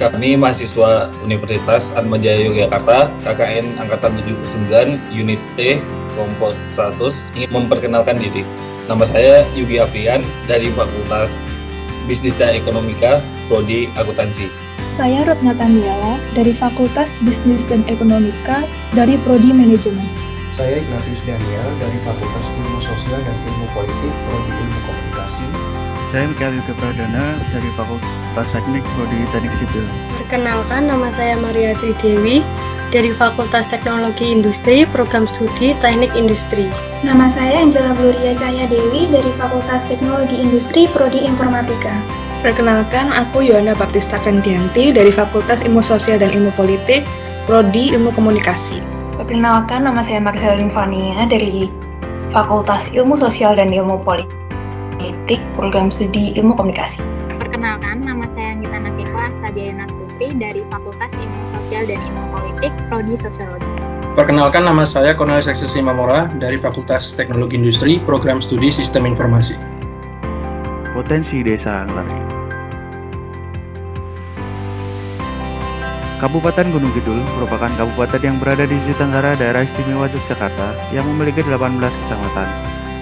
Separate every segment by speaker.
Speaker 1: Kami mahasiswa Universitas Atmajaya Yogyakarta, KKN Angkatan 79, Unit T, Kelompok 100, ingin memperkenalkan diri. Nama saya Yugi Afrian dari Fakultas Bisnis dan Ekonomika, Prodi Akuntansi.
Speaker 2: Saya Ratna Tandiala dari Fakultas Bisnis dan Ekonomika dari Prodi Manajemen.
Speaker 3: Saya Ignatius Daniel dari Fakultas Ilmu Sosial dan Ilmu Politik, Prodi Ilmu Komunikasi.
Speaker 4: Saya Mikhail Yuga Pradana dari Fakultas Teknik, Prodi Teknik Sipil.
Speaker 5: Perkenalkan, nama saya Maria Sri Dewi dari Fakultas Teknologi Industri, Program Studi Teknik Industri.
Speaker 6: Nama saya Angela Gloria Cahya Dewi dari Fakultas Teknologi Industri, Prodi Informatika.
Speaker 7: Perkenalkan, aku Yohana Baptista Fendianti dari Fakultas Ilmu Sosial dan Ilmu Politik, Prodi Ilmu Komunikasi.
Speaker 8: Perkenalkan, nama saya Marcel Infania dari Fakultas Ilmu Sosial dan Ilmu Politik, Program Studi Ilmu Komunikasi.
Speaker 9: Perkenalkan, nama saya Anggita Nakiko Asadiyana Putri dari Fakultas Ilmu Sosial dan Ilmu Politik, Prodi Sosiologi.
Speaker 10: Perkenalkan, nama saya Cornelis Alexis Imamora dari Fakultas Teknologi Industri, Program Studi Sistem Informasi.
Speaker 4: Potensi Desa Angleri. Kabupaten Gunung Kidul merupakan kabupaten yang berada di sisi tenggara daerah istimewa Yogyakarta yang memiliki 18 kecamatan.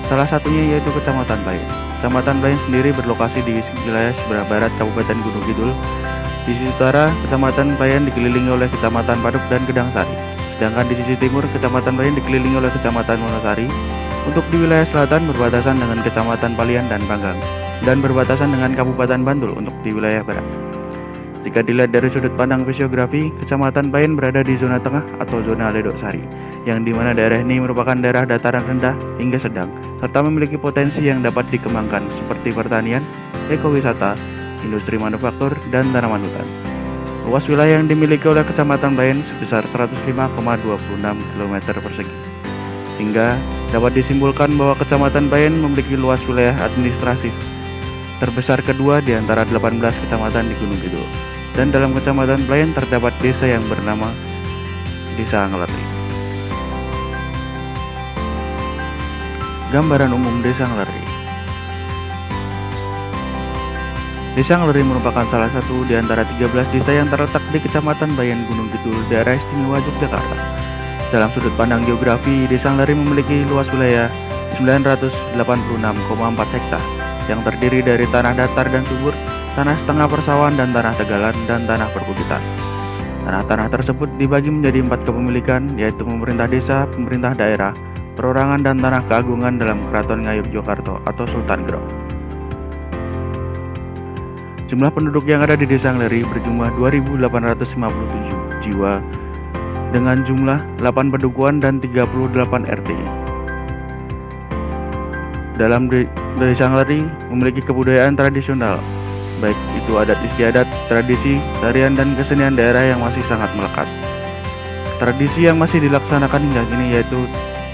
Speaker 4: Salah satunya yaitu Kecamatan Bayan. Kecamatan Bayan sendiri berlokasi di wilayah sebelah barat Kabupaten Gunung Kidul. Di sisi utara, Kecamatan Bayan dikelilingi oleh Kecamatan Paduk dan Gedangsari. Sedangkan di sisi timur, Kecamatan Bayan dikelilingi oleh Kecamatan Wonosari. Untuk di wilayah selatan berbatasan dengan Kecamatan Palian dan Panggang, dan berbatasan dengan Kabupaten Bantul untuk di wilayah barat. Jika dilihat dari sudut pandang fisiografi, Kecamatan Bayan berada di zona tengah atau zona Ledok Sari, yang dimana daerah ini merupakan daerah dataran rendah hingga sedang, serta memiliki potensi yang dapat dikembangkan seperti pertanian, ekowisata, industri manufaktur, dan tanaman hutan. Luas wilayah yang dimiliki oleh Kecamatan Bayan sebesar 105,26 km persegi. Hingga dapat disimpulkan bahwa Kecamatan Bayan memiliki luas wilayah administratif terbesar kedua di antara 18 kecamatan di Gunung Kidul. Dan dalam Kecamatan Bayan terdapat desa yang bernama Desa Angleri. Gambaran umum Desa Angleri. Desa Angleri merupakan salah satu di antara 13 desa yang terletak di Kecamatan Bayan Gunung Kidul, daerah istimewa Yogyakarta. Dalam sudut pandang geografi, Desa Angleri memiliki luas wilayah 986,4 hektar yang terdiri dari tanah datar dan subur, tanah setengah persawahan dan tanah tegalan, dan tanah perbukitan. Tanah-tanah tersebut dibagi menjadi 4 kepemilikan, yaitu pemerintah desa, pemerintah daerah, perorangan, dan tanah keagungan dalam Keraton Ngayogyakarta atau Sultan Grog. Jumlah penduduk yang ada di Desa Angleri berjumlah 2.857 jiwa dengan jumlah 8 pedukuhan dan 38 RT. Dalam Desa Angleri memiliki kebudayaan tradisional, baik itu adat istiadat, tradisi, tarian, dan kesenian daerah yang masih sangat melekat. Tradisi yang masih dilaksanakan hingga kini yaitu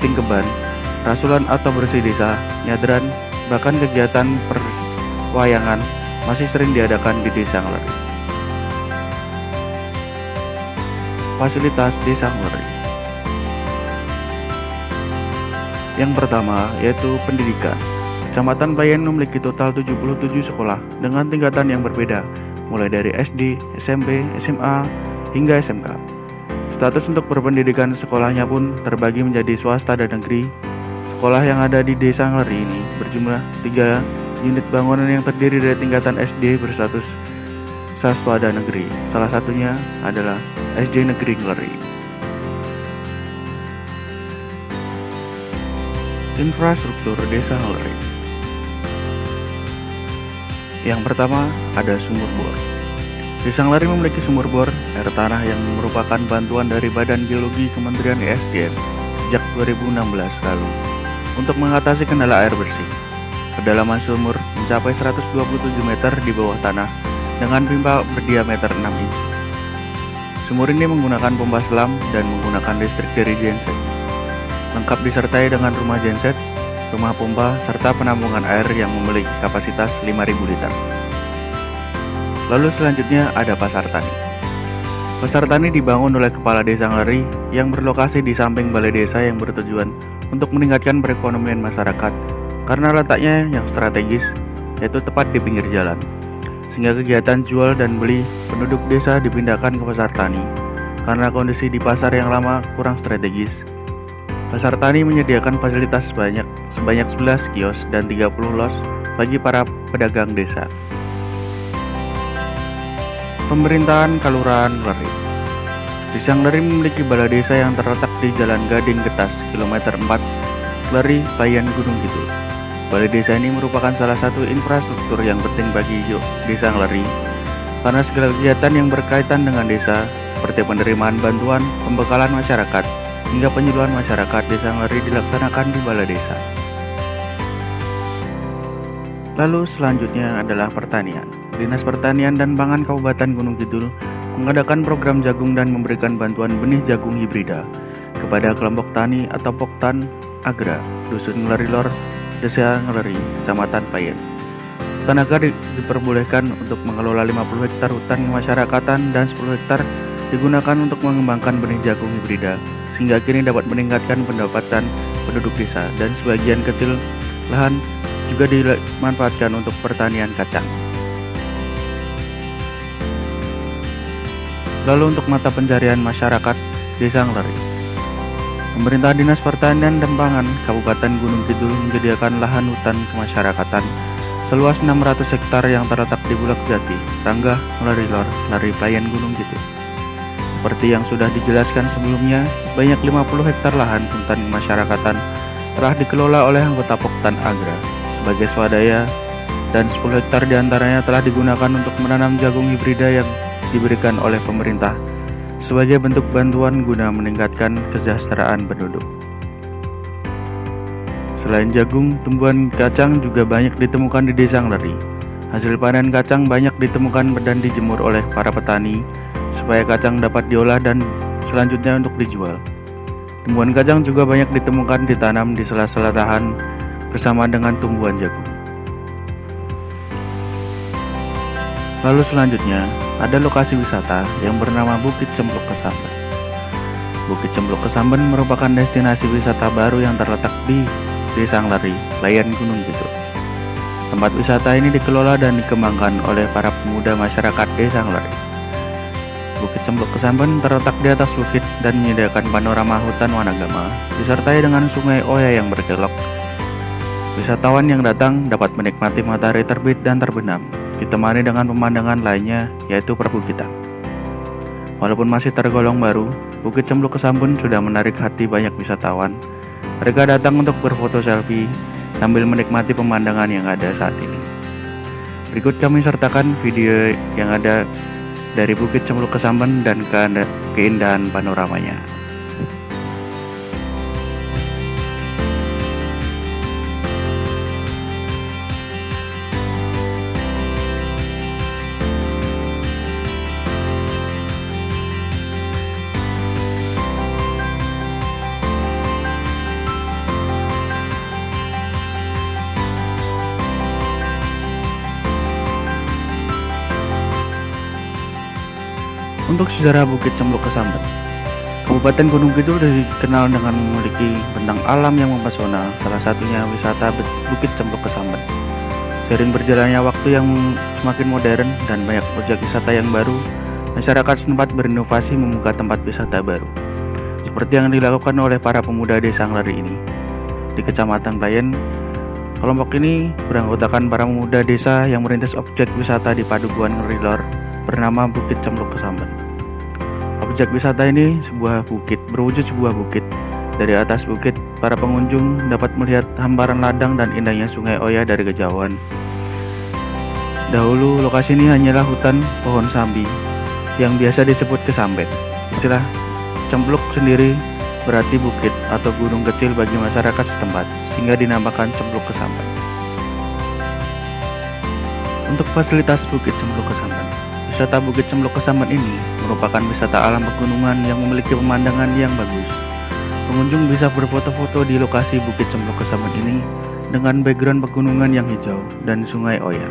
Speaker 4: tingkeban, rasulan atau bersih desa, nyadran, bahkan kegiatan perwayangan masih sering diadakan di Desa Angleri. Fasilitas Desa Angleri. Yang pertama yaitu pendidikan. Kecamatan Bayan memiliki total 77 sekolah dengan tingkatan yang berbeda, mulai dari SD, SMP, SMA, hingga SMK. Status untuk berpendidikan sekolahnya pun terbagi menjadi swasta dan negeri. Sekolah yang ada di Desa Angleri ini berjumlah 3 unit bangunan yang terdiri dari tingkatan SD berstatus swasta negeri. Salah satunya adalah SD Negeri Angleri. Infrastruktur Desa Angleri. Yang pertama ada sumur bor. Desa Angleri memiliki sumur bor air tanah yang merupakan bantuan dari Badan Geologi Kementerian ESDM sejak 2016 lalu untuk mengatasi kendala air bersih. Kedalaman sumur mencapai 127 meter di bawah tanah dengan pipa berdiameter 6 inci. Sumur ini menggunakan pompa selam dan menggunakan listrik dari genset. Lengkap disertai dengan rumah genset, rumah pompa, serta penampungan air yang memiliki kapasitas 5.000 liter. Lalu selanjutnya ada Pasar Tani. Pasar Tani dibangun oleh Kepala Desa Angleri yang berlokasi di samping Balai Desa yang bertujuan untuk meningkatkan perekonomian masyarakat karena letaknya yang strategis, yaitu tepat di pinggir jalan. sehingga kegiatan jual dan beli penduduk desa dipindahkan ke pasar tani karena kondisi di pasar yang lama kurang strategis. Pasar tani menyediakan fasilitas sebanyak 11 kios dan 30 los bagi para pedagang desa. Pemerintahan Kalurahan Leri. Desa Leri memiliki balai desa yang terletak di Jalan Gading Getas, kilometer 4, Leri, Payan, Gunung Kidul. Balai desa ini merupakan salah satu infrastruktur yang penting bagi Desa Leri, karena segala kegiatan yang berkaitan dengan desa, seperti penerimaan bantuan, pembekalan masyarakat, hingga penyuluhan masyarakat Desa Leri dilaksanakan di balai desa. Lalu selanjutnya adalah pertanian. Dinas Pertanian dan Pangan Kabupaten Gunung Kidul mengadakan program jagung dan memberikan bantuan benih jagung hibrida kepada kelompok tani atau Poktan Agra, Dusun Leri Lor, Desa Leri, Kecamatan Payen. Poktan Agra diperbolehkan untuk mengelola 50 hektar hutan kemasyarakatan dan 10 hektar digunakan untuk mengembangkan benih jagung hibrida, sehingga kini dapat meningkatkan pendapatan penduduk desa, dan sebagian kecil lahan juga dimanfaatkan untuk pertanian kacang. Lalu untuk mata pencarian masyarakat Desa Leri, pemerintah Dinas Pertanian dan Pangan Kabupaten Gunung Kidul menyediakan lahan hutan kemasyarakatan seluas 600 hektar yang terletak di Bulak Jati, Ranggah, Leri Lor, Leri Payan, Gunung Kidul. Seperti yang sudah dijelaskan sebelumnya, banyak 50 hektar lahan hutan kemasyarakatan telah dikelola oleh anggota Poktan Agra sebagai swadaya, dan 10 hektar diantaranya telah digunakan untuk menanam jagung hibrida yang diberikan oleh pemerintah sebagai bentuk bantuan guna meningkatkan kesejahteraan penduduk. Selain jagung, tumbuhan kacang juga banyak ditemukan di Desa Leri. Hasil panen kacang banyak ditemukan dan dijemur oleh para petani supaya kacang dapat diolah dan selanjutnya untuk dijual. Tumbuhan kacang juga banyak ditemukan ditanam di sela-sela lahan bersama dengan tumbuhan jagung. Lalu selanjutnya ada lokasi wisata yang bernama Bukit Cempluk Kesamben. Bukit Cempluk Kesamben merupakan destinasi wisata baru yang terletak di Desa Leri, Layan, Gunung Kidul. Tempat wisata ini dikelola dan dikembangkan oleh para pemuda masyarakat Desa Leri. Bukit Cempluk Kesamben terletak di atas bukit dan menyediakan panorama hutan Wanagama disertai dengan sungai Oya yang berkelok. Wisatawan yang datang dapat menikmati matahari terbit dan terbenam, ditemani dengan pemandangan lainnya yaitu perbukitan. Walaupun masih tergolong baru, Bukit Cempluk Kesamben sudah menarik hati banyak wisatawan. Mereka datang untuk berfoto selfie sambil menikmati pemandangan yang ada saat ini. Berikut kami sertakan video yang ada dari Bukit Cempluk Kesamben dan keindahan panoramanya. Untuk sejarah Bukit Cempluk Kesamben, Kabupaten Gunung Kidul dikenal dengan memiliki bentang alam yang mempesona, salah satunya wisata Bukit Cempluk Kesamben. Seiring berjalannya waktu yang semakin modern dan banyak objek wisata yang baru, masyarakat setempat berinovasi membuka tempat wisata baru, seperti yang dilakukan oleh para pemuda Desa Leri ini. Di Kecamatan Payen, kelompok ini beranggotakan para pemuda desa yang merintis objek wisata di Padukuhan Leri Lor bernama Bukit Cempluk Kesamben. Objek wisata ini berwujud sebuah bukit. Dari atas bukit, para pengunjung dapat melihat hamparan ladang dan indahnya sungai Oya dari kejauhan. Dahulu lokasi ini hanyalah hutan pohon sambi yang biasa disebut kesamben. Istilah cempluk sendiri berarti bukit atau gunung kecil bagi masyarakat setempat, sehingga dinamakan Cempluk Kesamben. Untuk fasilitas Bukit Cempluk Kesamben, wisata Bukit Cempluk Kesamben ini merupakan wisata alam pegunungan yang memiliki pemandangan yang bagus. Pengunjung bisa berfoto-foto di lokasi Bukit Cempluk Kesamben ini dengan background pegunungan yang hijau dan sungai Oya.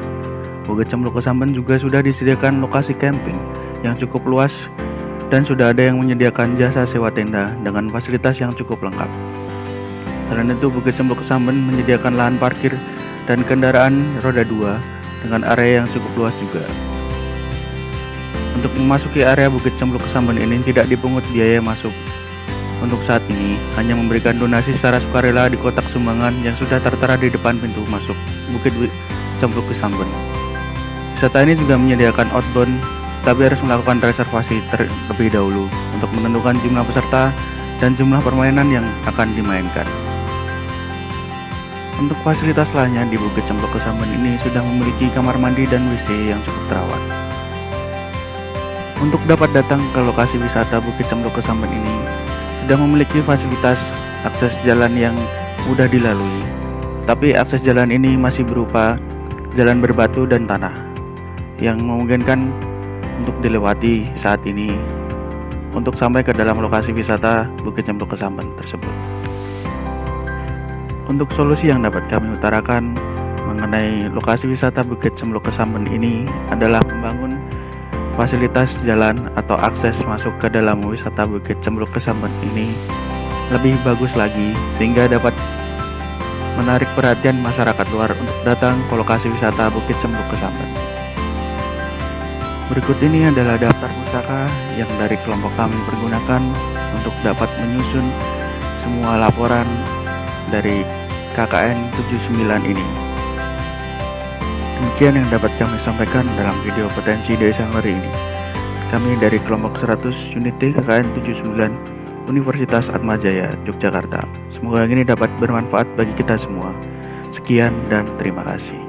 Speaker 4: Bukit Cempluk Kesamben juga sudah disediakan lokasi camping yang cukup luas dan sudah ada yang menyediakan jasa sewa tenda dengan fasilitas yang cukup lengkap. Selain itu, Bukit Cempluk Kesamben menyediakan lahan parkir dan kendaraan roda 2 dengan area yang cukup luas juga. Untuk memasuki area Bukit Cempluk Kesamben ini tidak dipungut biaya masuk. Untuk saat ini hanya memberikan donasi secara sukarela di kotak sumbangan yang sudah tertera di depan pintu masuk Bukit Cempluk Kesamben. Wisata ini juga menyediakan outbound, tapi harus melakukan reservasi terlebih dahulu untuk menentukan jumlah peserta dan jumlah permainan yang akan dimainkan. Untuk fasilitas lainnya di Bukit Cempluk Kesamben ini sudah memiliki kamar mandi dan WC yang cukup terawat. Untuk dapat datang ke lokasi wisata Bukit Cempluk Kesamben ini sudah memiliki fasilitas akses jalan yang mudah dilalui, tapi akses jalan ini masih berupa jalan berbatu dan tanah yang memungkinkan untuk dilewati saat ini untuk sampai ke dalam lokasi wisata Bukit Cempluk Kesamben tersebut. Untuk solusi yang dapat kami utarakan mengenai lokasi wisata Bukit Cempluk Kesamben ini adalah membangun fasilitas jalan atau akses masuk ke dalam wisata Bukit Cempluk Kesamben ini lebih bagus lagi sehingga dapat menarik perhatian masyarakat luar untuk datang ke lokasi wisata Bukit Cempluk Kesamben. Berikut ini adalah daftar pustaka yang dari kelompok kami pergunakan untuk dapat menyusun semua laporan dari KKN 79 ini. Demikian yang dapat kami sampaikan dalam video potensi desa hari ini. Kami dari kelompok 100 Unit T KKN 79 Universitas Atmajaya, Yogyakarta. Semoga ini dapat bermanfaat bagi kita semua. Sekian dan terima kasih.